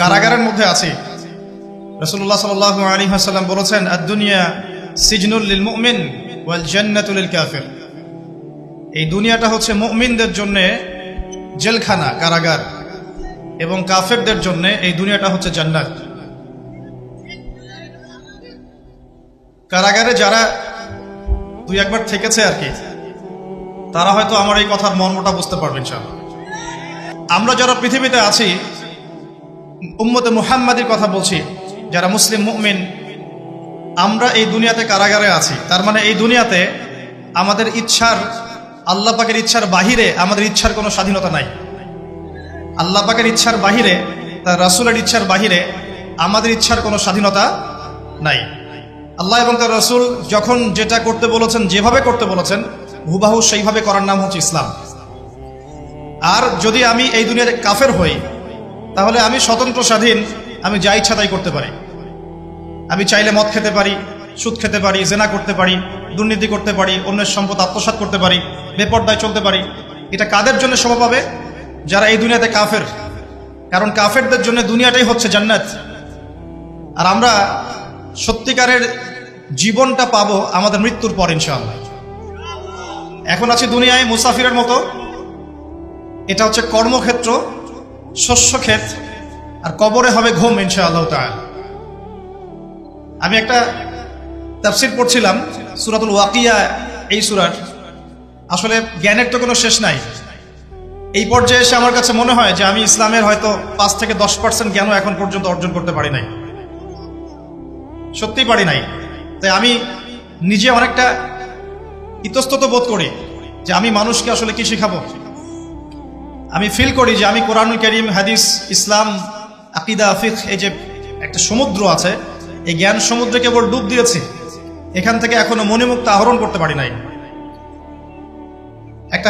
কারাগারের মধ্যে আছি। রাসূলুল্লাহ সাল্লাল্লাহু আলাইহি ওয়াসাল্লাম বলেছেন, আদ-দুনিয়া সিজনুল লিল মুমিন ওয়াল জান্নাতু লিল কাফির। এই দুনিয়াটা হচ্ছে মুমিনদের জন্য জেলখানা, কারাগার, এবং কাফেরদের জন্য এই দুনিয়াটা হচ্ছে জান্নাত। কারাগারে যারা দুই একবার থেকেছে আর কি, তারা হয়তো আমার এই কথার মর্মটা বুঝতে পারবে ইনশাআল্লাহ। আমরা যারা পৃথিবীতে আছি, উম্মতে মুহাম্মাদির কথা বলছি, যারা মুসলিম মুমিন, আমরা এই দুনিয়াতে কারাগারে আছি। তার মানে এই দুনিয়াতে আমাদের ইচ্ছার, আল্লাহ পাকের ইচ্ছার বাহিরে আমাদের ইচ্ছার কোনো স্বাধীনতা নাই। আল্লাহ পাকের ইচ্ছার বাহিরে, তার রাসূলের ইচ্ছার বাহিরে আমাদের ইচ্ছার কোনো স্বাধীনতা নাই। আল্লাহ এবং তার রাসূল যখন যেটা করতে বলেছেন, যেভাবে করতে বলেছেন, হুবাহু সেইভাবে করার নাম হচ্ছে ইসলাম। আর যদি আমি এই দুনিয়াতে কাফের হই, তাহলে আমি স্বতন্ত্র স্বাধীন, আমি যা ইচ্ছা তাই করতে পারি। আমি চাইলে মদ খেতে পারি, সুদ খেতে পারি, জেনা করতে পারি, দুর্নীতি করতে পারি, অন্যের সম্পদ আত্মসাৎ করতে পারি, বেপরদায় চলতে পারি। এটা কাদের জন্য শোভা পাবে? যারা এই দুনিয়াতে কাফের। কারণ কাফেরদের জন্য দুনিয়াটাই হচ্ছে জান্নাত। আর আমরা সত্যিকারের জীবনটা পাবো আমাদের মৃত্যুর পর ইনশাআল্লাহ। এখন আছি দুনিয়ায় মুসাফিরের মতো। এটা হচ্ছে কর্মক্ষেত্র, শস্যক্ষেত, আর কবরে হবে ঘুম ইনশাআল্লাহ তাআলা। আমি একটা তাফসীর পড়ছিলাম সূরাতুল ওয়াকিয়া, এই সূরার আসলে জ্ঞানের তো কোনো শেষ নাই। এই পর্যায়ে এসে আমার কাছে মনে হয় যে আমি ইসলামের হয়তো 5 থেকে 10% জ্ঞানও এখন পর্যন্ত অর্জন করতে পারি নাই, সত্যিই পারি নাই। তাই আমি নিজে অনেকটা ইতস্তত বোধ করি যে আমি মানুষকে আসলে কি শিখাবো। আমি ফিল করি যে আমি কোরআনুল কারীম, হাদিস, ইসলাম, আকীদা, ফিকহ, এই যে একটা সমুদ্র আছে, এই জ্ঞান সমুদ্রে কেবল ডুব দিয়েছি, এখান থেকে এখনো মণিমুক্তা আহরণ করতে পারি নাই। একটা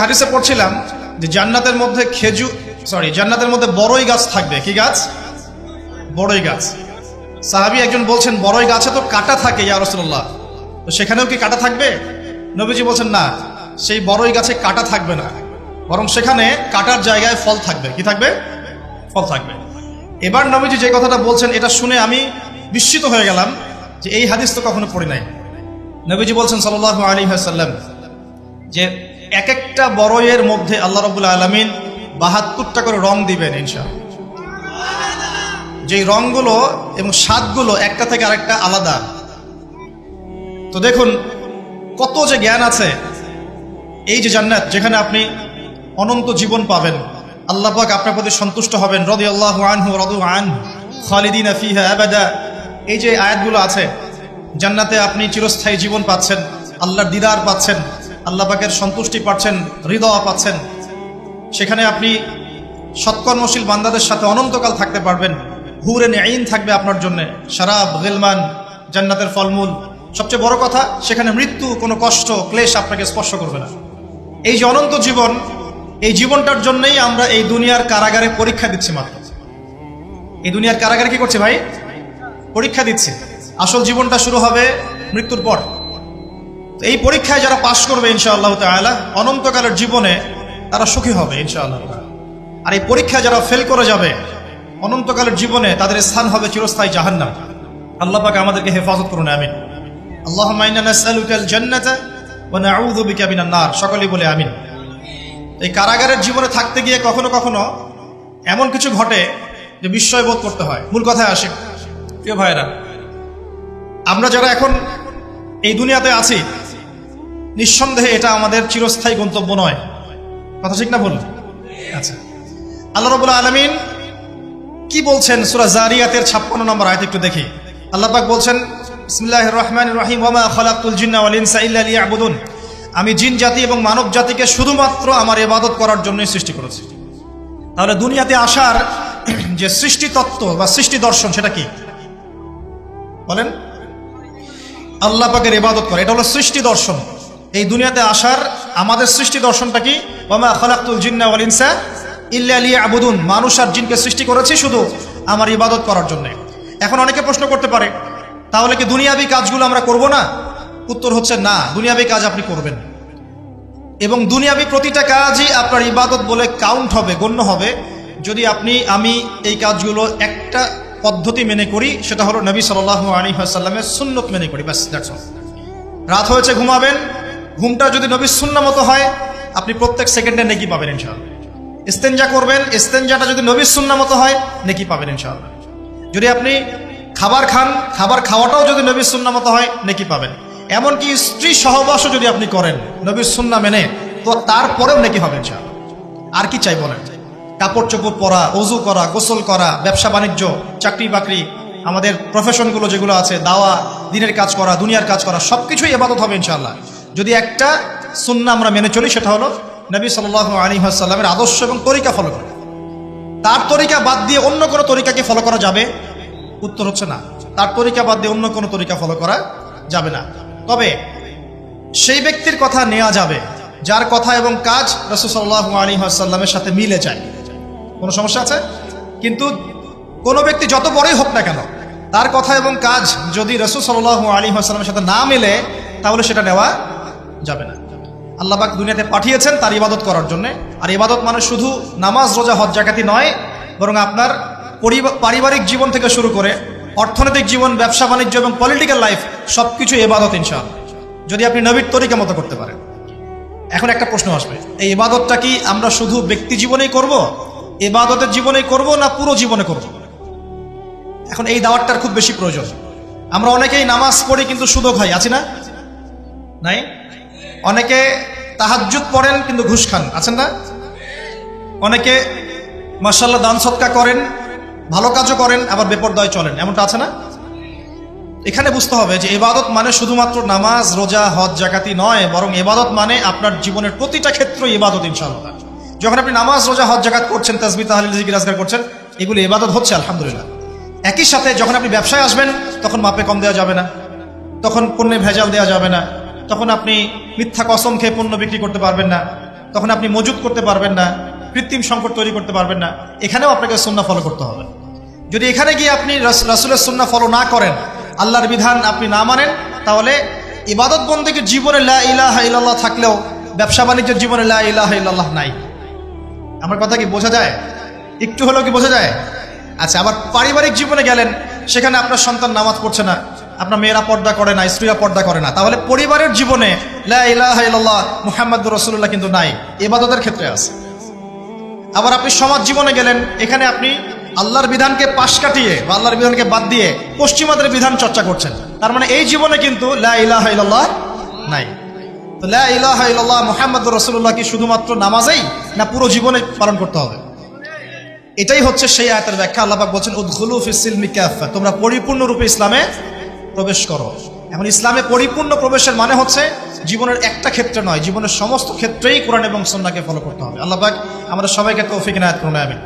হাদিসে পড়ছিলাম যে জান্নাতের মধ্যে জান্নাতের মধ্যে বড়ই গাছ থাকবে। কি গাছ? বড়ই গাছ। সাহাবী একজন বলছেন, বড়ই গাছে তো কাঁটা থাকে ইয়া রাসূলুল্লাহ, তো সেখানেও কি কাঁটা থাকবে? নবীজি বলছেন, না, সেই বড়ই গাছে কাঁটা থাকবে না, বরং সেখানে কাঁটার জায়গায় ফল থাকবে। কি থাকবে? ফল থাকবে। এবার নবীজি যে কথাটা বলছেন, এটা শুনে আমি বিস্মিত হয়ে গেলাম যে এই হাদিস তো কখনো পড়ি নাই। নবীজি বলছেন সাল্লাল্লাহু আলাইহি ওয়াসাল্লাম যে এক একটা বড়ইয়ের মধ্যে আল্লাহ রাব্বুল আলামিন 72টা করে রং দিবেন ইনশাআল্লাহ। যেই রংগুলো এবং স্বাদগুলো একটা থেকে আরেকটা আলাদা। তো দেখুন কত যে জ্ঞান আছে। এই যে জান্নাত, যেখানে আপনি অনন্ত জীবন পাবেন, আল্লাহ পাক আপনার প্রতি সন্তুষ্ট হবেন, রাদিয়াল্লাহু আনহু রাদু আনহু খালিদিনা ফিহা আবাদা, এই যে আয়াতগুলো আছে, জান্নাতে আপনি চিরস্থায়ী জীবন পাচ্ছেন, আল্লাহর দিদার পাচ্ছেন, আল্লাহ পাকের সন্তুষ্টি পাচ্ছেন, হৃদয় পাচ্ছেন। সেখানে আপনি সৎকর্মশীল বান্দাদের সাথে অনন্তকাল থাকতে পারবেন। হুরে আইন থাকবে আপনার জন্য, শারাব, গিলমান, জান্নাতের ফলমূল। সবচেয়ে বড় কথা, সেখানে মৃত্যু, কোনো কষ্ট, ক্লেশ আপনাকে স্পর্শ করবে না। এই যে অনন্ত জীবন, এই জীবনটার জন্যই আমরা এই দুনিয়ার কারাগারে পরীক্ষা দিচ্ছি। মাত্র এই দুনিয়ার কারাগারে কি করছে ভাই? পরীক্ষা দিচ্ছে। আসল জীবনটা শুরু হবে মৃত্যুর পর। এই পরীক্ষায় যারা পাশ করবে ইনশাআল্লাহ তাআলা, অনন্তকালের জীবনে তারা সুখী হবে ইনশাআল্লাহ। আর এই পরীক্ষায় যারা ফেল করে যাবে, অনন্তকালের জীবনে তাদের স্থান হবে চিরস্থায়ী জাহান্নাম। আল্লাহ পাক আমাদেরকে হেফাজত করুন, আমিন। আল্লাহুম্মা ইন্না নাসআলুকাল জান্নাতা ওয়া নাউযু বিকা মিনান নার। সকলেই বলে আমিন। এই কারাগারের জীবনে থাকতে গিয়ে কখনো কখনো এমন কিছু ঘটে যে বিস্ময় বোধ করতে হয়। মূল কথায় আসে, প্রিয় ভাইয়েরা, আমরা যারা এখন এই দুনিয়াতে আছি, নিঃসন্দেহে এটা আমাদের চিরস্থায়ী গন্তব্য নয়। কথা ঠিক না ভুল? আচ্ছা, আল্লাহ রাব্বুল আলামিন কি বলছেন সূরা জারিয়াতের 56 নম্বর আয়াত একটু দেখি। আল্লাহ পাক বলছেন, বিসমিল্লাহির রহমানির রহিম, ওয়া মা খালাকতুল জিন্না ওয়াল ইনসা ইল্লা লিয়াবুদুন। আমি জিন জাতি এবং মানব জাতিকে শুধুমাত্র আমার ইবাদত করার জন্যই সৃষ্টি করেছি। তাহলে দুনিয়াতে আসার যে সৃষ্টি তত্ত্ব বা সৃষ্টি দর্শন, সেটা কি বলেন? আল্লাহ পাকের ইবাদত করা, এটা হলো সৃষ্টি দর্শন। এই দুনিয়াতে আসার আমাদের সৃষ্টি দর্শনটা কি? ওয়া মা খালাকতুল জিন্না ওয়াল ইনসা ইল্লা লিয়াবুদুন। মানুষ আর জিনকে সৃষ্টি করেছি শুধু আমার ইবাদত করার জন্য। এখন অনেকে প্রশ্ন করতে পারে, তাহলে কি দুনিয়াবি কাজগুলো আমরা করব না? উত্তর হচ্ছে না, দুনিয়াবি কাজ আপনি করবেন, এবং দুনিয়াবি প্রতিটা কাজই আপনার ইবাদত বলে কাউন্ট হবে, গণ্য হবে, যদি আমি এই কাজগুলো একটা পদ্ধতি মেনে করি, সেটা হলো নবী সাল্লাল্লাহু আলাইহি ওয়াসাল্লামের সুন্নত মেনে করি, ব্যাস, দ্যাটস অল। রাত হয়েছে, ঘুমাবেন, ঘুমটা যদি নবীর সুন্নাহ মতো হয়, আপনি প্রত্যেক সেকেন্ডে নেকি পাবেন ইনশাআল্লাহ। ইস্তেঞ্জা করবেন, ইস্তেঞ্জাটা যদি নবীর সুন্নাহ মতো হয়, নেকি পাবেন ইনশাআল্লাহ। যদি আপনি খাবার খান, খাবার খাওয়াটাও যদি নবীর সুন্নাহ মতো হয়, নেকি পাবেন। এমনকি স্ত্রী সহবাসও যদি আপনি করেন নবীর সুন্নাহ মেনে, তো তারপরেও নেকি হবে ইনশাআল্লাহ। আর কি চাই বলেন? কাপড় চোপড় পরা, ওযু করা, গোসল করা, ব্যবসা বাণিজ্য, চাকরি বাকরি, আমাদের প্রফেশনগুলো যেগুলো আছে, দাওয়া, দিনের কাজ করা, দুনিয়ার কাজ করা, সবকিছুই ইবাদত হবে ইনশাআল্লাহ যদি একটা সুন্নাহ আমরা মেনে চলি, সেটা হলো নবী সাল্লাল্লাহু আলাইহি ওয়াসাল্লামের আদর্শ এবং তরিকা ফলো করা। তার তরিকা বাদ দিয়ে অন্য কোনো তরিকাকে ফলো করা যাবে? উত্তর হচ্ছে না। তার তরিকা বাদ দিয়ে অন্য কোনো তরিকা ফলো করা যাবে না। তবে সেই ব্যক্তির কথা নেওয়া যাবে যার কথা এবং কাজ রাসূল সাল্লাল্লাহু আলাইহি ওয়াসাল্লামের সাথে মিলে যায়। কোনো সমস্যা আছে? কিন্তু কোনো ব্যক্তি যত বড়ই হোক না কেন, তার কথা এবং কাজ যদি রাসূল সাল্লাল্লাহু আলাইহি ওয়াসাল্লামের সাথে না মেলে, তাহলে সেটা নেওয়া যাবে না। আল্লাহ পাক দুনিয়াতে পাঠিয়েছেন তার ইবাদত করার জন্য। আর ইবাদত মানে শুধু নামাজ, রোজা, হজ, যাকাতি নয়, বরং আপনার পারিবারিক জীবন থেকে শুরু করে অর্থনৈতিক জীবন, ব্যবসা বাণিজ্য এবং পলিটিক্যাল লাইফ, সবকিছু ইবাদত ইনশাআল্লাহ, যদি আপনি নবীর তরিকা মতো করতে পারেন। এখন একটা প্রশ্ন আসবে, এই ইবাদতটা কি আমরা শুধু ব্যক্তি জীবনেই করব, ইবাদতের জীবনেই করব, না পুরো জীবনে করব? এখন এই দাওয়াতটার খুব বেশি প্রয়োজন। আমরা অনেকেই নামাজ পড়ি কিন্তু সুদও খাই, আছি না? নাই? অনেকে তাহাজ্জুদ পড়েন কিন্তু ঘুষ খান, আছেন না? অনেকে মাশাআল্লাহ দান সদকা করেন, ভালো কাজও করেন, আবার বেপরদায় চলেন, এমনটা আছে না? এখানে বুঝতে হবে যে ইবাদত মানে শুধুমাত্র নামাজ, রোজা, হজ, যাকাতি নয়, বরং ইবাদত মানে আপনার জীবনের প্রতিটা ক্ষেত্র ইবাদত ইনশাআল্লাহ। যখন আপনি নামাজ, রোজা, হজ, যাকাত করছেন, তাসবিহ, তাহলিল, জিকির, আজকার করছেন, এগুলো ইবাদত হচ্ছে আলহামদুলিল্লাহ। একই সাথে যখন আপনি ব্যবসায় আসবেন, তখন মাপে কম দেওয়া যাবে না, তখন পণ্যে ভেজাল দেওয়া যাবে না, তখন আপনি মিথ্যা কসম খেয়ে পণ্য বিক্রি করতে পারবেন না, তখন আপনি মজুত করতে পারবেন না, কৃত্রিম সংকট তৈরি করতে পারবেন না। এখানেও আপনাকে সুন্নাহ ফলো করতে হবে। যদি এখানে গিয়ে আপনি রাসূলের সুন্নাহ ফলো না করেন, আল্লাহর বিধান আপনি না মানেন, তাহলে ইবাদত বন্দেগীর জীবনে লা ইলাহা ইল্লাল্লাহ থাকলেও ব্যবসা বাণিজ্যের জীবনে লা ইলাহা ইল্লাল্লাহ নাই। আমার কথা কি বোঝা যায়? একটু হলেও কি বোঝা যায়? আচ্ছা, আবার পারিবারিক জীবনে গেলেন, সেখানে আপনার সন্তান নামাজ পড়ছে না, আপনার মেয়েরা পর্দা করে না, স্ত্রীরা পর্দা করে না, তাহলে পরিবারের জীবনে লা ইলাহা ইল্লাল্লাহ মুহাম্মাদুর রাসূলুল্লাহ কিন্তু নাই, ইবাদতের ক্ষেত্রে আছে। আবার আপনি সমাজ জীবনে গেলেন, এখানে আপনি আল্লাহর বিধানকে পাশ কাটিয়ে বা আল্লাহর বিধানকে বাদ দিয়ে পশ্চিমাদের বিধান চর্চা করছেন, তার মানে এই জীবনে কিন্তু লা ইলাহা ইল্লাল্লাহ নাই। তো লা ইলাহা ইল্লাল্লাহ মুহাম্মাদুর রাসূলুল্লাহ কি শুধুমাত্র নামাজেই, না পুরো জীবনে পালন করতে হবে? এটাই হচ্ছে সেই আয়াতের ব্যাখ্যা। আল্লাহ পাক বলেন উদখুলু ফিস সিলমি কাফা, তোমরা পরিপূর্ণরূপে ইসলামে প্রবেশ করো। এখন ইসলামে পরিপূর্ণ প্রবেশের মানে হচ্ছে জীবনের একটা ক্ষেত্রে নয়, জীবনের সমস্ত ক্ষেত্রেই কোরআন এবং সুন্নাহকে ফলো করতে হবে। আল্লাহ পাক আমাদের সবাইকে তৌফিক ইনায়াত করুন, আমিন।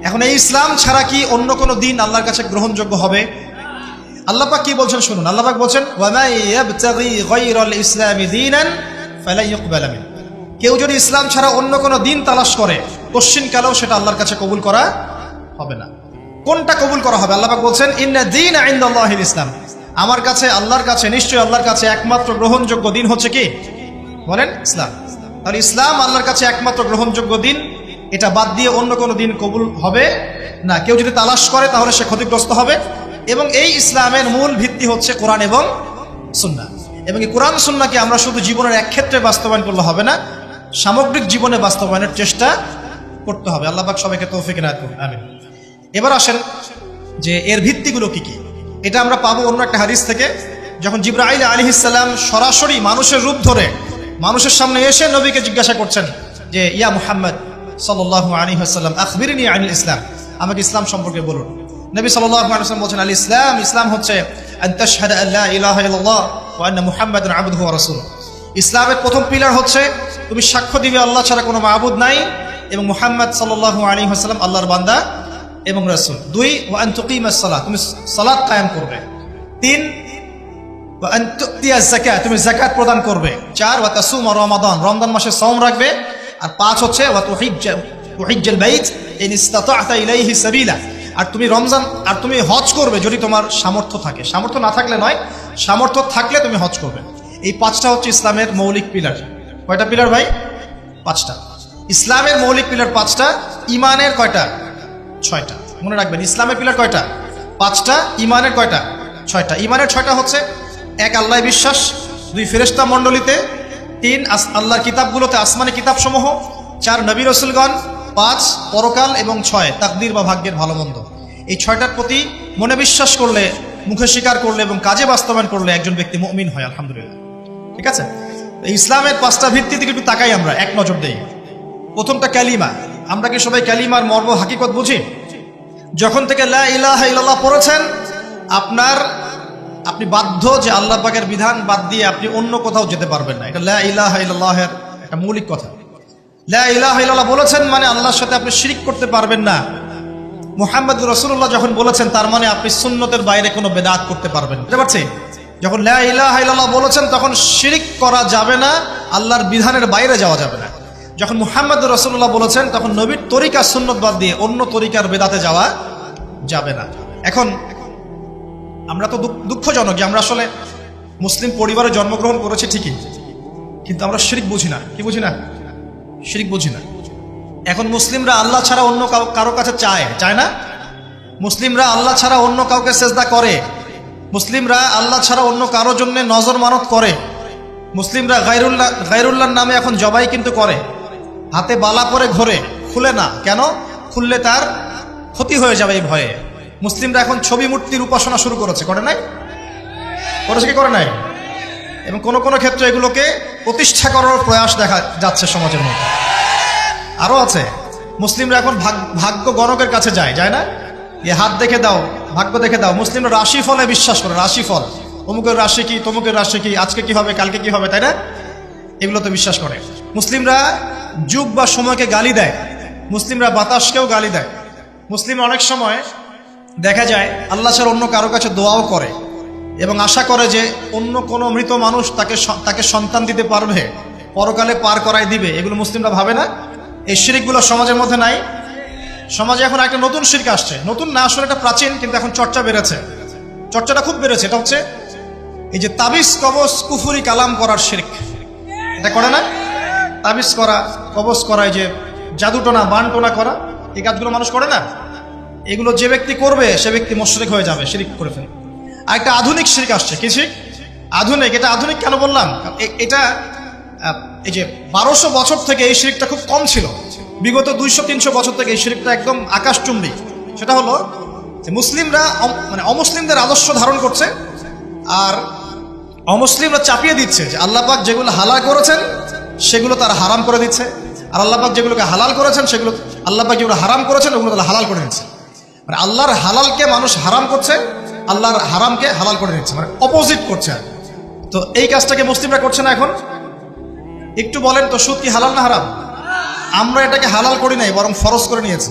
এখন এই ইসলাম ছাড়া কি অন্য কোনো দিন আল্লাহর কাছে গ্রহণযোগ্য হবে? আল্লাহ পাক কি বলছেন শুনুন। আল্লাহ পাক বলছেন ওয়া মা ইয়াবতাগি গায়রাল ইসলামি দীনান ফালা ইউকবাল মিন, কেউ যদি ইসলাম ছাড়া অন্য কোনো দিন তালাশ করে, কোশ্চিনকালেও সেটা আল্লাহর কাছে কবুল করা হবে না। কোনটা কবুল করা হবে? আল্লাহ পাক বলছেন ইন্না দীনা ইনদাল্লাহিল ইসলাম, আমার কাছে, আল্লাহর কাছে, নিশ্চয়ই আল্লাহর কাছে একমাত্র গ্রহণযোগ্য দিন হচ্ছে কি? বলেন ইসলাম। তাহলে ইসলাম আল্লাহর কাছে একমাত্র গ্রহণযোগ্য দিন, এটা বাদ দিয়ে অন্য কোনো দিন কবুল হবে না। কেউ যদি তালাশ করে তাহলে সে ক্ষতিগ্রস্ত হবে। এবং এই ইসলামের মূল ভিত্তি হচ্ছে কোরআন এবং সুন্নাহ। এবং এই কোরআন সুন্নাহকে আমরা শুধু জীবনের এক ক্ষেত্রে বাস্তবায়ন করলে হবে না, সামগ্রিক জীবনে বাস্তবায়নের চেষ্টা করতে হবে। আল্লাহ পাক সবাইকে তৌফিক ইনায়াত করুন, আমিন। এবার আসেন যে এর ভিত্তিগুলো কি কি। এটা আমরা পাবো অন্য একটা হাদিস থেকে, যখন জিবরাইল আলাইহিস সালাম সরাসরি মানুষের রূপ ধরে মানুষের সামনে এসে নবীকে জিজ্ঞাসা করছেন যে ইয়া মুহাম্মদ সাল্লাল্লাহু আলাইহি ওয়াসাল্লাম আখবিরনি আনিল ইসলাম, আমাকে ইসলাম সম্পর্কে বলুন। নবী সাল্লাল্লাহু আলাইহি ওয়াসাল্লাম বলছেন আল ইসলাম, ইসলাম হচ্ছে আন তাশহাদা আল্লা ইলাহা ইল্লাল্লাহ ওয়া আন্না মুহাম্মাদান আবদুহু ওয়া রাসূলুহু। ইসলামের প্রথম পিলার হচ্ছে তুমি সাক্ষ্য দিবে আল্লাহ ছাড়া কোনো মাবুদ নাই এবং মুহাম্মদ সাল্লাল্লাহু আলাইহি ওয়াসাল্লাম আল্লাহর বান্দা এবং রাসূল। 2 ওয়া আন তুকিমাস সালাত, তুমি সালাত কায়েম করবে। 3 ওয়া আন তুতিয়াজ যাকাত, তুমি যাকাত প্রদান করবে। 4 ওয়া তাসুম রমাদান, রমজান মাসে সাওম রাখবে। আর 5 হচ্ছে ওয়া তুহিজ্জাল বাইত ইন ইসতাতা'তা ইলাইহি সাবিলা, আর তুমি রমজান আর তুমি হজ করবে যদি তোমার সামর্থ্য থাকে। সামর্থ্য না থাকলে নয়, সামর্থ্য থাকলে তুমি হজ করবে। এই 5টা হচ্ছে ইসলামের মৌলিক পিলার। কয়টা পিলার ভাই? 5টা। ইসলামের মৌলিক পিলার 5টা। ইমানের কয়টা? 6টা। মনে রাখবেন, ইসলামের পিলার কয়টা? 5টা। ইমানের কয়টা? 6টা। ইমানের 6টা হচ্ছে: 1 আল্লাহ বিশ্বাস, 2 ফেরেশতা মণ্ডলীতে, 3 আল্লাহর কিতাবগুলোতে, আসমানি কিতাবসমূহ, 4 নবী রাসূলগণ, 5 পরকাল, এবং 6 তাকদীর বা ভাগ্যের ভালো মন্দ। এই 6টার প্রতি মনে বিশ্বাস করলে, মুখে স্বীকার করলে এবং কাজে বাস্তবায়ন করলে একজন ব্যক্তি মুমিন হয়, আলহামদুলিল্লাহ। ঠিক আছে? ইসলামের 5টা ভিত্তি দিকে একটু তাকাই, আমরা এক নজর দেই। প্রথমটা কালিমা। আমরা কি সবাই কালিমার মর্ম হাকিকত বুঝি? যখন থেকে লা ইলাহা ইল্লাল্লাহ পড়েছেন, আপনি বাধ্য যে আল্লাহ পাকের বিধান বাদ দিয়ে আপনি অন্য কোথাও যেতে পারবেন না। এটা লা ইলাহা ইল্লাল্লাহের একটা মৌলিক কথা। লা ইলাহা ইল্লাল্লাহ বলেছেন মানে আল্লাহর সাথে আপনি শিরিক করতে পারবেন না। মুহাম্মদুর রাসূলুল্লাহ যখন বলেছেন, তার মানে আপনি সুন্নতের বাইরে কোনো বেদাত করতে পারবেন না। বুঝতে পারছেন? যখন লা ইলাহা ইল্লাল্লাহ বলেছেন, তখন শিরিক করা যাবে না, আল্লাহর বিধানের বাইরে যাওয়া যাবে না। যখন মুহাম্মদুর রাসূলুল্লাহ বলেছেন, তখন নবীর তরিকা সুন্নত বাদ দিয়ে অন্য তরিকার বেদাতে যাওয়া যাবে না। এখন আমরা তো দুঃখজনক যে আমরা আসলে মুসলিম পরিবারে জন্মগ্রহণ করেছি ঠিকই, কিন্তু আমরা শিরিক বুঝি না। কি বুঝি না? শিরিক বুঝি না। এখন মুসলিমরা আল্লাহ ছাড়া অন্য কারো কাছে চায় না। মুসলিমরা আল্লাহ ছাড়া অন্য কাউকে সেজদা করে। মুসলিমরা আল্লাহ ছাড়া অন্য কারো জন্য নজর মানত করে। মুসলিমরা গায়রুল্লাহর নামে এখন জবাই কিন্তু করে। হাতে বালা পরে ঘোরে, খুলে না। কেন? খুললে তার ক্ষতি হয়ে যাবে এই ভয়ে। মুসলিমরা এখন ছবি মূর্তির উপাসনা শুরু করেছে, করে নাই? করেছে কি করে নাই? এবং কোন কোন ক্ষেত্রে এগুলোকে প্রতিষ্ঠা করার প্রয়াস দেখা যাচ্ছে সমাজের মধ্যে। আরো আছে, মুসলিমরা এখন ভাগ্য গণকের কাছে যায় না? এ হাত দেখে দাও, ভাগ্য দেখে দাও। মুসলিমরা রাশি ফলে বিশ্বাস করে। রাশি ফল, অমুকের রাশি কি, তমুকের রাশি কি, আজকে কি হবে, কালকে কি হবে, তাই না? এগুলোতে বিশ্বাস করে। মুসলিমরা যুগ বা সময়কে গালি দেয়। মুসলিমরা বাতাসকেও গালি দেয়। মুসলিম অনেক সময় দেখা যায় আল্লাহ ছাড়া অন্য কারো কাছে দোয়াও করে এবং আশা করে যে অন্য কোনো মৃত মানুষ তাকে সন্তান দিতে পারবে, পরকালে পার করাই দিবে। এগুলো মুসলিমরা ভাবে না? এই শিরকগুলো সমাজের মধ্যে নাই। সমাজে এখন একটা নতুন শিরক আসছে। নতুন না, আসলে এটা প্রাচীন, কিন্তু এখন চর্চা বেড়েছে। চর্চাটা খুব বেড়েছে। এটা হচ্ছে এই যে তাবিজ কবজ কুফরি কালাম করার শিরক। এটা করে না? তাবিজ করা, কবজ করা, এই যে জাদুটোনা বানটোনা করা, এই কাজগুলো মানুষ করে না? এগুলো যে ব্যক্তি করবে সে ব্যক্তি মুশরিক হয়ে যাবে, শিরক করে ফেলবে। আর একটা আধুনিক শিরক আসছে। কি শিরক? আধুনিক। এটা আধুনিক কেন বললাম? এটা এই যে 1200 বছর থেকে এই শিরকটা খুব কম ছিল। বিগত 200-300 বছর থেকে এই শিরকটা একদম আকাশচুম্বী। সেটা হলো যে মুসলিমরা মানে অমুসলিমদের আদর্শ ধারণ করছে, আর অমুসলিমরা চাপিয়ে দিচ্ছে যে আল্লাহ পাক যেগুলো হালাল করেছেন সেগুলো তারা হারাম করে দিচ্ছে, আর আল্লাহ পাক যেগুলোকে হালাল করেছেন সেগুলো, আল্লাহ পাক যেগুলো হারাম করেছেন ওগুলো তারা হালাল করে দিচ্ছে। মানে আল্লাহর হালালকে মানুষ হারাম করছে, আল্লাহর হারামকে হালাল করে দিচ্ছে, মানে অপোজিট করছে। তো এই কাজটাকে মুসলিমরা করছে না এখন। একটু বলেন তো, সুদ কি হালাল না হারাম? আমরা এটাকে হালাল করি নাই, বরং ফরজ করে নিয়েছি।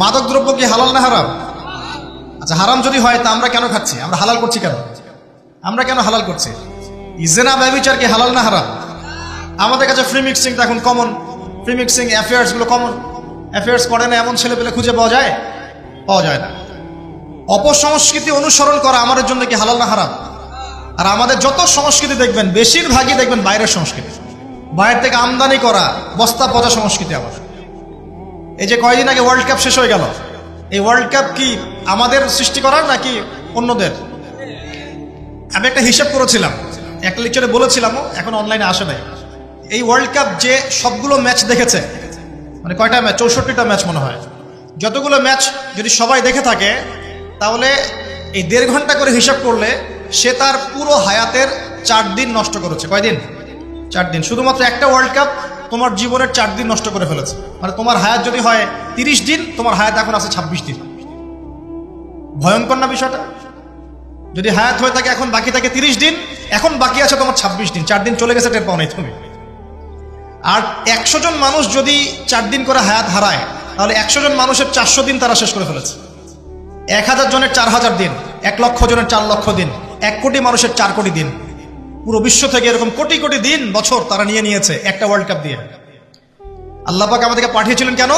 মাদক দ্রব্য কি হালাল না হারাম? আচ্ছা, হারাম যদি হয় তা আমরা কেন খাচ্ছি? আমরা হালাল করছি কেন? আমরা কেন হালাল করছি? জিনা ব্যভিচার কি হালাল না হারাম? আমাদের কাছে ফ্রি মিক্সিংটা এখন কমন। ফ্রি মিক্সিং অ্যাফেয়ার্সগুলো কমন। অ্যাফেয়ার্স করে না এমন ছেলে পেলে খুঁজে পাওয়া যায়? পাওয়া যায় না। অপসংস্কৃতি অনুসরণ করা আমাদের জন্য কি হালাল না হারাম? আর আমাদের যত সংস্কৃতি দেখবেন, বেশিরভাগই দেখবেন বাইরের সংস্কৃতি। বাইরে থেকে আমদানি করা বস্তা পচা সংস্কৃতি আমাদের। এই যে কয়েকদিন আগে ওয়ার্ল্ড কাপ শেষ হয়ে গেল, এই ওয়ার্ল্ড কাপ কি আমাদের সৃষ্টি করার নাকি অন্যদের? আমি একটা হিসাব করেছিলাম, একটা লেকচারে বলেছিলামও, এখন অনলাইনে আসে নাই। এই ওয়ার্ল্ড কাপ যে সবগুলো ম্যাচ দেখেছে, মানে কয়টা ম্যাচ? 64টা ম্যাচ মনে হয়। যতগুলো ম্যাচ যদি সবাই দেখে থাকে, তাহলে এই 1.5 ঘন্টা করে হিসাব করলে সে তার পুরো হায়াতের 4 দিন নষ্ট করেছে। কয়দিন? 4 দিন। শুধুমাত্র একটা ওয়ার্ল্ড কাপ তোমার জীবনের 4 দিন নষ্ট করে ফেলেছে। মানে তোমার হায়াত যদি হয় 30 দিন, তোমার হায়াত এখন আছে 26 দিন। ভয়ঙ্কর না বিষয়টা? যদি হায়াত হয়ে থাকে এখন বাকি থাকে 30 দিন, এখন বাকি আছে তোমার 26 দিন। 4 দিন চলে গেছে, টের পাও নাই তুমি। আর 100 জন মানুষ যদি 4 দিন করে হায়াত হারায়, তাহলে 100 জন মানুষের 400 দিন তারা শেষ করে ফেলেছে। 1000 জনের 4000 দিন, 1 লক্ষ জনের 4 লক্ষ দিন, 1 কোটি মানুষের 4 কোটি দিন। পুরো বিশ্ব থেকে এরকম কোটি কোটি দিন বছর তারা নিয়েছে একটা ওয়ার্ল্ড কাপ দিয়ে। আল্লাহ পাক আমাদেরকে পাঠিয়েছিলেন কেন?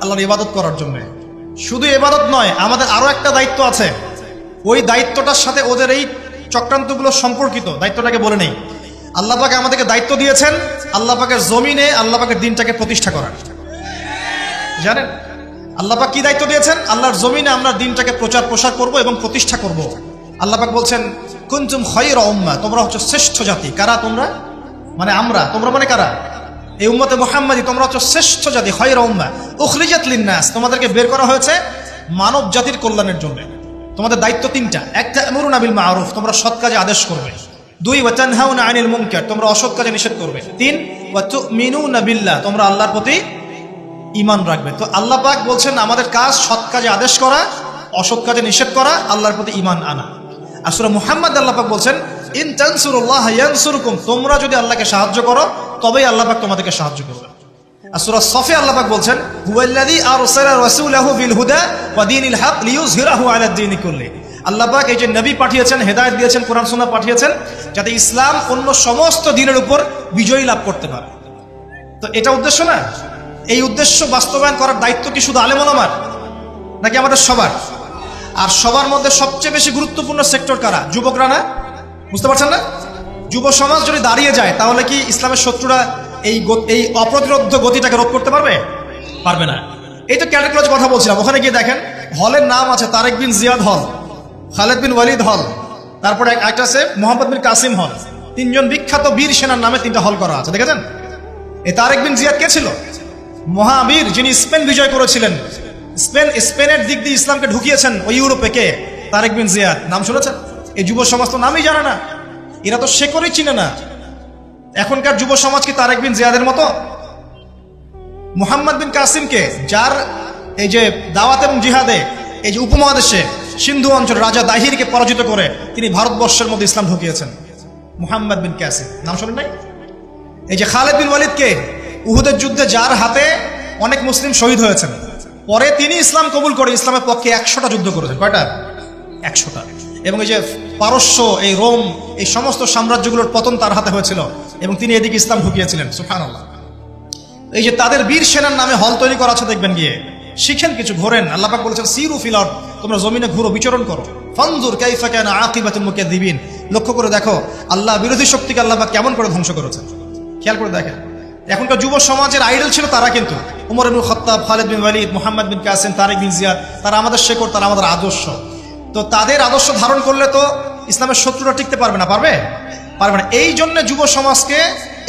আল্লাহর ইবাদত করার জন্য। শুধু ইবাদত নয়, আমাদের আরো একটা দায়িত্ব আছে। ওই দায়িত্বটার সাথে ওদের এই চক্রান্তগুলো সম্পর্কিত। দায়িত্বটাকে বলে নেই। আল্লাহ পাক আমাদেরকে দায়িত্ব দিয়েছেন আল্লাহ পাকের জমিনে আল্লাহ পাকের দিনটাকে প্রতিষ্ঠা করার। জানেন, আল্লাহ পাক কি দায়িত্ব দিয়েছেন? আল্লাহর জমিনে আমরা দিনটাকে প্রচার প্রসার করব এবং প্রতিষ্ঠা করব। আল্লাহ পাক বলছেন কুনতুম খায়রা উম্মাহ, তোমরা হচ্ছে শ্রেষ্ঠ জাতি। কারা তোমরা? মানে আমরা। তোমরা মানে কারা? এই উম্মতে মুহাম্মাদি, তোমরা হচ্ছে শ্রেষ্ঠ জাতি। খায়রা উম্মাহ উখরিজাত লিন-নাস, তোমাদেরকে বের করা হয়েছে মানব জাতির কল্যাণের জন্য। তোমাদের দায়িত্ব তিনটা। এক, তা'মুরুনা বিল মা'রুফ, তোমরা সৎ কাজে আদেশ করবে। দুই, ওয়া তানহাউনা আনিল মুনকার, তোমরা অসৎ কাজে নিষেধ করবে। তিন, ওয়া তু'মিনুনা বিল্লাহ, তোমরা আল্লাহর প্রতি ঈমান রাখবে। তো আল্লাহ পাক বলছেন আমাদের কাজ সৎ কাজে আদেশ করা, অসৎ কাজে নিষেধ করা, আল্লাহর প্রতি ঈমান আনা। আর সূরা মুহাম্মদ আল্লাহ পাক বলছেন ইন তানসুরুল্লাহ ইয়ানসুরকুম, তোমরা যদি আল্লাহকে সাহায্য করো তবেই আল্লাহ পাক তোমাদেরকে সাহায্য করবে। আর সূরা সফে আল্লাহ পাক বলছেন হুয়াল্লাযী আরসালা রাসূলাহু বিল হুদা ওয়া দীনিল হক লিইয়ুযহিরাহু আলা দ্বীনি কুল্লি। আল্লাহ পাক এই যে নবী পাঠিয়েছেন, হেদায়েত দিয়েছেন, কোরআন সুন্নাহ পাঠিয়েছেন, যাতে ইসলাম অন্য সমস্ত দ্বীনের উপর বিজয় লাভ করতে পারে। তো এটা উদ্দেশ্য না? এই উদ্দেশ্য বাস্তবায়ন করার দায়িত্ব কি শুধু আলেম ওলামার, নাকি আমাদের সবার? আর সবার মধ্যে সবচেয়ে বেশি গুরুত্বপূর্ণ সেক্টর কারা? যুবকরা না? বুঝতে পারছেন না? যুব সমাজ যদি দাঁড়িয়ে যায় তাহলে কি ইসলামের শত্রুরা এই অপ্রতিরোধ গতিটাকে রোধ করতে পারবে? পারবে না। এই তো ক্যাটেগরিজ কথা বলছিলাম, ওখানে গিয়ে দেখেন হলের নাম আছে তারেক বিন জিয়াদ হল, খালেদ বিন ওয়ালিদ হল, তারপরে একটা আছে মোহাম্মদ বিন কাসিম হল। তিনজন বিখ্যাত বীর সেনার নামে তিনটা হল করা আছে, দেখেছেন? এই তারেক বিন জিয়াদ কে ছিল? মহাবীর, যিনি স্পেন বিজয় করেছিলেন। স্পেনের দিক দিয়ে ইসলামকে ঢুকিয়েছেন ওই ইউরোপে। কে? তারেক বিন জিয়াদ। নাম শুনেছেন? এই যুব সমাজ তো নামই জানে না, এরা তো শেকড়ই চিনে না। এখনকার যুব সমাজ কি তারেক বিন জিয়াদের মতো? মুহাম্মদ বিন কাসিমকে, যার এই যে দাওয়াত এবং জিহাদে এই যে উপমহাদেশে সিন্ধু অঞ্চল রাজা দাহিরকে পরাজিত করে তিনি ভারতবর্ষের মধ্যে ইসলাম ঢুকিয়েছেন। মুহাম্মদ বিন কাসিম নাম শোনেন নাই? এই যে খালেদ বিন ওয়ালিদকে, উহুদের যুদ্ধে যার হাতে অনেক মুসলিম শহীদ হয়েছেন, পরে তিনি ইসলাম কবুল করে ইসলামের পক্ষে 100টা যুদ্ধ করেছেন। কয়টা? 100টা। এবং এই যে পারস্য, এই রোম, এই সমস্ত সাম্রাজ্যগুলোর পতন তার হাতে হয়েছিল এবং তিনি এদিকে ইসলাম ঢুকিয়েছিলেন। সুবহানাল্লাহ। এই যে তাদের বীর সেনার নামে হল তৈরি করা আছে, দেখবেন গিয়ে শিখেন কিছু, ঘোরেন। আল্লাহ পাক বলেছেন সিরু ফিল আরদ, তোমরা জমিনে ঘুরো, বিচরণ করো। ফানজুর কাইফা কানা আকিবাতুল মুকাদ্দিবিন, লক্ষ্য করে দেখো আল্লাহ বিরোধী শক্তিকে আল্লাহ পাক কেমন করে ধ্বংস করেছেন। খেয়াল করে দেখেন। এখনকার যুব সমাজের আইডল ছিল তারা, কিন্তু উমর ইবনে খাত্তাব, খালেদ বিন ওয়ালিদ, মুহাম্মদ বিন কাসিম, তারেক বিন জিয়াদ, তারা আমাদের শেকড়, তারা আমাদের আদর্শ। তো তাদের আদর্শ ধারণ করলে তো ইসলামের শত্রুরা টিকতে পারবে না। পারবে? পারবে না। এই জন্য যুব সমাজকে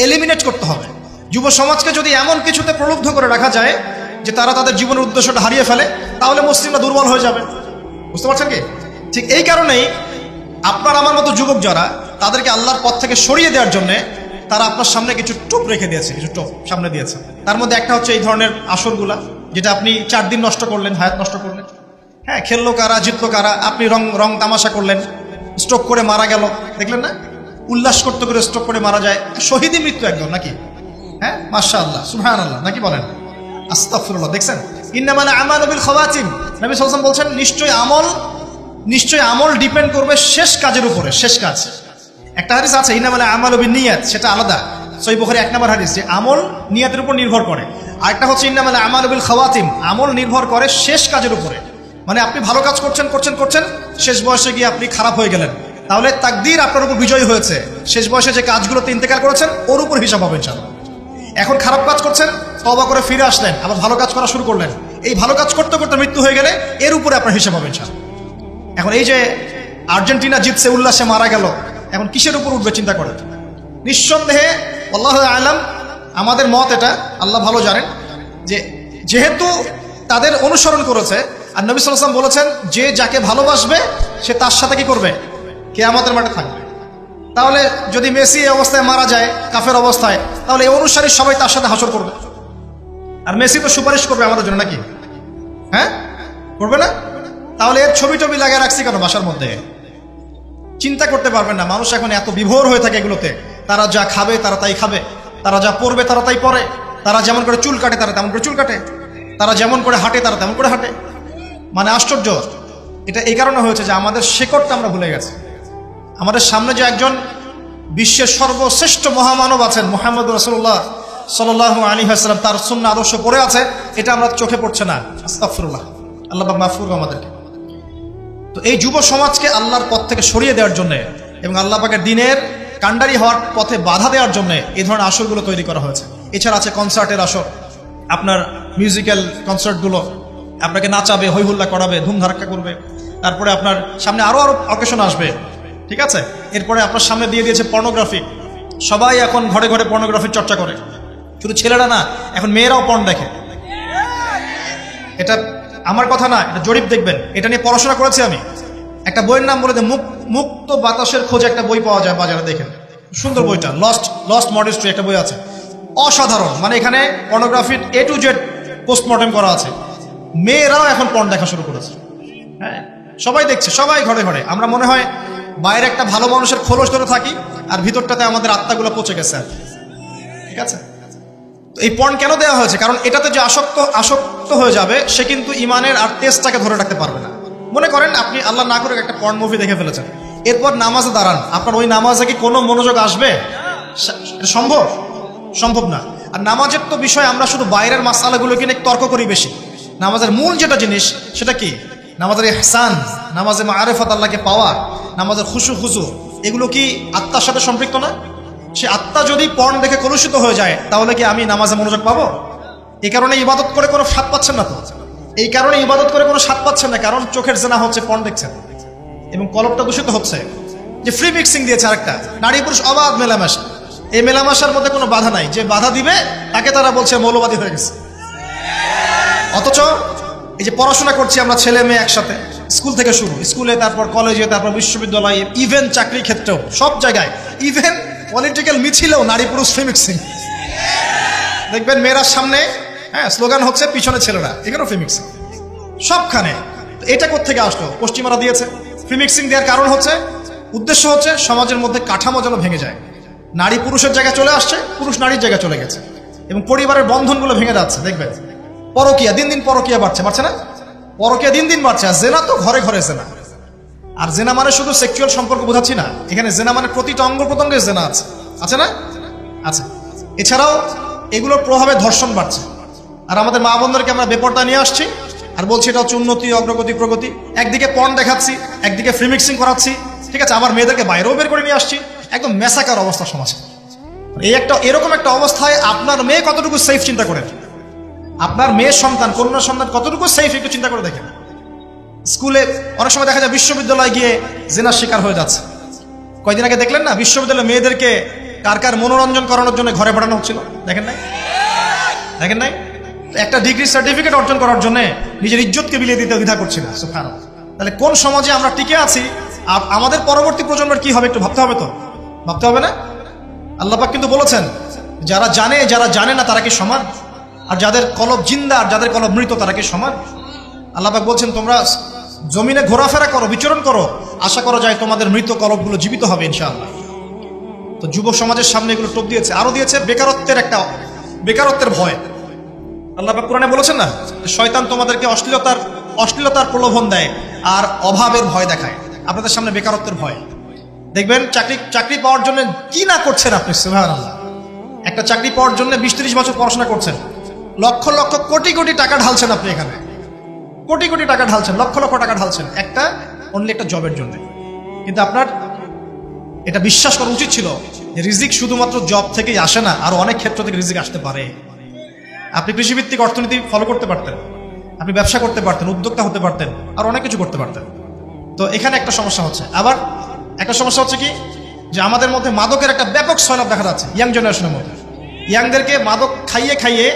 এলিমিনেট করতে হবে। যুব সমাজকে যদি এমন কিছুতে প্রলুব্ধ করে রাখা যায় যে তারা তাদের জীবনের উদ্দেশ্যটা হারিয়ে ফেলে, তাহলে মুসলিমরা দুর্বল হয়ে যাবে। বুঝতে পারছেন কি? ঠিক এই কারণেই আপনার আমার মতো যুবক যারা, তাদেরকে আল্লাহর পথ থেকে সরিয়ে দেওয়ার জন্য তারা আপনার সামনে কিছু টোপ রেখে দিয়েছে, কিছু টোপ সামনে দিয়েছে। তার মধ্যে একটা হচ্ছে এই ধরনের আসরগুলা, যেটা আপনি 4 দিন নষ্ট করলেন, হায়াত নষ্ট করলেন। হ্যাঁ, খেললো কারা, জিতলো কারা, আপনি রং তামাশা করলেন, স্ট্রোক করে মারা গেল, দেখলেন না? উল্লাস করতে করে স্ট্রোক করে মারা যায়, শহীদী মৃত্যু একদম, নাকি? হ্যাঁ, মাশাআল্লাহ, সুবহানাল্লাহ, নাকি বলেন? আস্তাগফিরুল্লাহ। দেখছেন, ইন্নামাল আমালু বিল খাওয়াতিম, নবী সাল্লাল্লাহু আলাইহি ওয়াসাল্লাম বলছেন নিশ্চয় আমল ডিপেন্ড করবে শেষ কাজের উপরে। শেষ কাজ, একটা হাদিস আছে ইন্নামাল আমালু বিন্নিয়াত, সেটা আলাদা, সহিহ বুখারী 1 নম্বর হাদিস, যে আমল নিয়তের উপর নির্ভর করে। আরেকটা হচ্ছে ইন্নামাল আমালু বিল খাওয়াতিম, আমল নির্ভর করে শেষ কাজের উপরে। মানে আপনি ভালো কাজ করছেন, শেষ বয়সে গিয়ে আপনি খারাপ হয়ে গেলেন, তাহলে তাকদীর আপনার উপর বিজয় হয়েছে। শেষ বয়সে যে কাজগুলোতে ইন্তেকাল করেছেন ওর উপর হিসাব হবে ইনশাআল্লাহ। এখন খারাপ কাজ করছেন, তওবা করে ফিরে আসলেন, আবার ভালো কাজ করা শুরু করলেন, এই ভালো কাজ করতে করতে মৃত্যু হয়ে গেলে এর উপরে আপনার হিসাব হবে ইনশাআল্লাহ। এখন এই যে আর্জেন্টিনা জিতছে, উল্লাসে মারা গেল, এখন কিসের উপর উঠবে চিন্তা করেন। নিঃসন্দেহে আল্লাহু আ'লাম, আমাদের মত এটা, আল্লাহ ভালো জানেন, যে যেহেতু তাদের অনুসরণ করেছে, আর নবী সাল্লাল্লাহু আলাইহি ওয়াসাল্লাম বলেছেন যে যাকে ভালোবাসবে সে তার সাথে কি করবে? কিয়ামতের মাঠে থাকবে। তাহলে যদি মেসি এই অবস্থায় মারা যায়, কাফের অবস্থায়, তাহলে এই অনুসারী সবাই তার সাথে হাসর করবে। আর মেসি তো সুপারিশ করবে আমাদের জন্য, নাকি? হ্যাঁ, করবে না? তাহলে এর ছবি টবি লাগিয়ে রাখছি কেন বাসার মধ্যে? চিন্তা করতে পারবেন না। মানুষ এখন এত বিভোর হয়ে থাকে এগুলোতে। তারা যা খাবে তারা তাই খাবে, তারা যা পরবে তারা তাই পরে, তারা যেমন করে চুল কাটে তারা তেমন করে চুল কাটে, তারা যেমন করে হাঁটে তারা তেমন করে হাঁটে। মানে আশ্চর্য। এটা এই কারণে হয়েছে যে আমাদের শেকড়টা আমরা ভুলে গেছি। আমাদের সামনে যে একজন বিশ্বের সর্বশ্রেষ্ঠ মহামানব আছেন, মুহাম্মদ রাসূলুল্লাহ সাল্লাল্লাহু আলাইহি ওয়াসাল্লাম, তার সুন্নাহ আদর্শ পড়ে আছে, এটা আমরা চোখে পড়ছে না। আস্তাগফিরুল্লাহ, আল্লাহ পাক মাফ করুন আমাদেরকে। তো এই যুব সমাজকে আল্লাহর পথ থেকে সরিয়ে দেওয়ার জন্য এবং আল্লাহ পাকের দ্বীনের কাণ্ডারি হওয়ার পথে বাধা দেওয়ার জন্য এই ধরনের আসরগুলো তৈরি করা হয়েছে। এছাড়া আছে কনসার্টের আসর, আপনার মিউজিক্যাল কনসার্টগুলো, আপনাকে নাচাবে, হৈ হুল্লা করাবে, ধুম ধারাক্কা করবে। তারপরে আপনার সামনে আরো অকেশন আসবে, ঠিক আছে। এরপরে আপনার সামনে দিয়ে দিয়েছে পর্নোগ্রাফি। সবাই এখন ঘরে ঘরে পর্নোগ্রাফির চর্চা করে, শুধু ছেলেরা না, এখন মেয়েরাও পর্ন দেখে। এটা আমার কথা না, এটা জরিপ দেখবেন, এটা নিয়ে পড়াশোনা করেছি আমি। একটা বইয়ের নাম বলে যে মুক্ত বাতাসের খোঁজে একটা বই পাওয়া যায় বাজারে, দেখেন সুন্দর বইটা, লস্ট মডেস্ট্রি একটা বই আছে, অসাধারণ। মানে এখানে পর্নোগ্রাফির A to Z পোস্টমর্টেম করা আছে। মেয়েরাও এখন পর্ন দেখা শুরু করেছে, হ্যাঁ, সবাই দেখছে, সবাই ঘরে ঘরে। আমরা মনে হয় বাইরে একটা ভালো মানুষের খোলস ধরে থাকি, আর ভিতরটাতে আমাদের আত্মাগুলো পচে গেছে, ঠিক আছে। তো এই পর্ন কেন দেওয়া হয়েছে? কারণ এটাতে যে আসক্ত হয়ে যাবে, সে কিন্তু ইমানের আর তেজটাকে ধরে রাখতে পারবে না। মনে করেন আপনি আল্লাহ না করে একটা পর্ন মুভি দেখে ফেলেছেন, এরপর নামাজে দাঁড়ান, আপনার ওই নামাজে কি কোনো মনোযোগ আসবে? সম্ভব? সম্ভব না। আর নামাজের তো বিষয় আমরা শুধু বাইরের মাসালাগুলোকে নিয়ে তর্ক করি বেশি। নামাজের মূল যেটা জিনিস সেটা কি? নামাজের ইহসান, নামাজে মাআরিফাত, আল্লাহকে পাওয়া, নামাজের খুশু, এগুলো কি আত্মার সাথে সম্পৃক্ত না? সে আত্মা যদি পর্ন দেখে কলুষিত হয়ে যায়, তাহলে কি আমি নামাজে মনোযোগ পাবো? এই কারণে ইবাদত করে কোনো স্বাদ পাচ্ছেন না তো। এই কারণে ইবাদত করে কোনো স্বাদ পাচ্ছেন না, কারণ চোখের জেনা হচ্ছে, পর্ন দেখছেন, এবং কলবটা দূষিত হচ্ছে। যে ফ্রি মিক্সিং দিয়েছে আরেকটা, নারী পুরুষ অবাধ মেলামেশা। এই মেলামেশার মধ্যে কোনো বাধা নাই, যে বাধা দিবে তাকে তারা বলছে মৌলবাদী হয়ে গেছে। অথচ এই যে পড়াশোনা করছি আমরা ছেলে মেয়ে একসাথে, স্কুল থেকে শুরু, স্কুলে, তারপর কলেজে, তারপর বিশ্ববিদ্যালয়ে, ইভেন চাকরি ক্ষেত্রেও, সব জায়গায়, ইভেন পলিটিক্যাল মিছিলেও নারী পুরুষ ফ্রি মিক্সিং দেখবেন। মেয়েরা সামনে, হ্যাঁ, স্লোগান হচ্ছে, পিছনে ছেলেরা, এখানেও ফ্রি মিক্সিং সবখানে। এটা কোত্থেকে আসলো? পশ্চিমারা দিয়েছে। ফ্রি মিক্সিং দেওয়ার কারণ হচ্ছে, উদ্দেশ্য হচ্ছে সমাজের মধ্যে কাঠামো যেন ভেঙে যায়। নারী পুরুষের জায়গায় চলে আসছে, পুরুষ নারীর জায়গায় চলে গেছে, এবং পরিবারের বন্ধনগুলো ভেঙে যাচ্ছে। দেখবেন পরকিয়া, দিন দিন পরকিয়া বাড়ছে না? পরকিয়া দিন দিন বাড়ছে। আর জেনা তো ঘরে ঘরে জেনা। আর জেনা মানে শুধু সেক্সুয়াল সম্পর্ক বোঝাচ্ছি না, এখানে জেনা মানে প্রতিটা অঙ্গ প্রত্যঙ্গে জেনা আছে না? আছে। এছাড়াও এগুলোর প্রভাবে ধর্ষণ বাড়ছে। আর আমাদের মা বোনদেরকে আমরা বেপরদা নিয়ে আসছি, আর বলছি এটা হচ্ছে উন্নতি, অগ্রগতি, প্রগতি। একদিকে পর্ন দেখাচ্ছি, একদিকে ফ্রি মিক্সিং করাচ্ছি, ঠিক আছে। আমার মেয়েদেরকে বাইরেও বের করে নিয়ে আসছি। একদম মেসাকার অবস্থা সমাজে। এরকম একটা অবস্থায় আপনার মেয়ে কতটুকু সেফ চিন্তা করেন। আপনার মেয়ের সন্তান, কন্যা সন্তান কতটুকু সেফ একটু চিন্তা করে দেখেন। স্কুলে অনেক সময় দেখা যায় বিশ্ববিদ্যালয়ে গিয়ে জেনার শিকার হয়ে যাচ্ছে। কয়দিন আগে দেখলেন না, বিশ্ববিদ্যালয়ে মেয়েদেরকে কার মনোরঞ্জন করানোর জন্য ঘরে পাঠানো হচ্ছিল, দেখেন নাই? একটা ডিগ্রি সার্টিফিকেট অর্জন করার জন্য নিজের ইজ্জতকে বিলিয়ে দিতে দ্বিধা করছি না। সুবহানাল্লাহ। তাহলে কোন সমাজে আমরা টিকে আছি? আমাদের পরবর্তী প্রজন্মের কি হবে একটু ভাবতে হবে তো, ভাবতে হবে না? আল্লাহ পাক কিন্তু বলেছেন, যারা জানে না তারা কি সমান? আর যাদের কলব জিন্দা আর যাদের কলব মৃত তারা কি সমান? আল্লাহ পাক বলছেন, তোমরা জমিনে ঘোরাফেরা করো, বিচরণ করো, আশা করা যায় তোমাদের মৃত কলবগুলো জীবিত হবে ইনশাআল্লাহ। তো যুব সমাজের সামনে এগুলো টোপ দিয়েছে। আরো দিয়েছে বেকারত্বের ভয়। আল্লাহ পাক কোরআনে বলেছেন না, শয়তান তোমাদেরকে অশ্লীলতার প্রলোভন দেয় আর অভাবের ভয় দেখায়। আপনাদের সামনে বেকারত্বের ভয়। দেখবেন চাকরি পাওয়ার জন্য কি না করছেন আপনি, সুবহানাল্লাহ। একটা চাকরি পাওয়ার জন্য 20-30 বছর পড়াশোনা করছেন, লক্ষ লক্ষ কোটি কোটি টাকা ঢালছেন আপনি এখানে, কোটি কোটি টাকা ঢালছেন, লক্ষ লক্ষ টাকা ঢালছেন একটা জবের জন্য। কিন্তু আপনার এটা বিশ্বাস করা উচিত ছিল যে রিজিক শুধুমাত্র জব থেকেই আসে না, আরো অনেক ক্ষেত্র থেকে রিজিক আসতে পারে। আপনি কৃষিভিত্তিক অর্থনীতি ফলো করতে পারতেন, আপনি ব্যবসা করতে পারতেন, উদ্যোক্তা হতে পারতেন, আর অনেক কিছু করতে পারতেন। তো এখানে একটা সমস্যা হচ্ছে। আবার একটা সমস্যা হচ্ছে কি, যে আমাদের মধ্যে মাদকের একটা ব্যাপক সয়লাভ দেখা যাচ্ছে ইয়াং জেনারেশনের মধ্যে। ইয়াংদেরকে মাদক খাইয়ে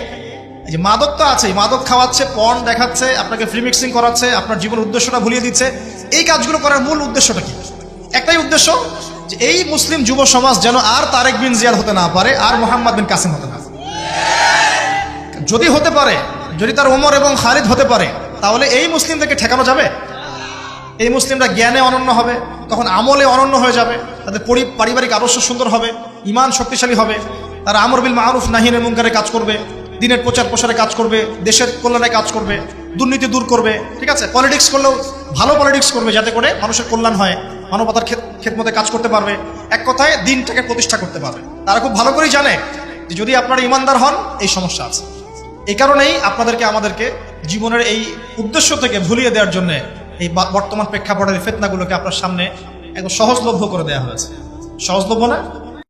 এই যে মাদক তো আছে, মাদক খাওয়াচ্ছে, পর্ন দেখাচ্ছে, আপনাকে ফ্রি মিক্সিং করাচ্ছে, আপনার জীবনের উদ্দেশ্যটা ভুলিয়ে দিচ্ছে। এই কাজগুলো করার মূল উদ্দেশ্যটা কি? একটাই উদ্দেশ্য, যে এই মুসলিম যুব সমাজ যেন আর তারেক বিন জিয়াদ হতে না পারে, আর মোহাম্মদ বিন কাসিম হতে না পারে। যদি হতে পারে, যদি তার ওমর এবং খালিদ হতে পারে, তাহলে এই মুসলিমদেরকে ঠেকানো যাবে? এই মুসলিমরা জ্ঞানে অনন্য হবে, তখন আমলে অনন্য হয়ে যাবে, তাদের পারিবারিক আদর্শ সুন্দর হবে, ইমান শক্তিশালী হবে, তারা আমর বিল মারুফ নাহিয়ানিল মুনকারে কাজ করবে, দিনের প্রচার প্রসারে কাজ করবে, দেশের কল্যাণে কাজ করবে, দুর্নীতি দূর করবে, ঠিক আছে। পলিটিক্স করলেও ভালো পলিটিক্স করবে, যাতে করে মানুষের কল্যাণ হয়, মানবতার খেদমতে কাজ করতে পারবে, এক কথায় দিনটাকে প্রতিষ্ঠা করতে পারবে। তারা খুব ভালো করেই জানে যে যদি আপনারা ইমানদার হন, এই সমস্যা আছে। এই কারণেই আমাদেরকে জীবনের এই উদ্দেশ্য থেকে ভুলিয়ে দেওয়ার জন্য এই বর্তমান প্রেক্ষাপটের ফিতনাগুলোকে আপনার সামনে একদম সহজলভ্য করে দেওয়া হয়েছে। সহজলভ্য না?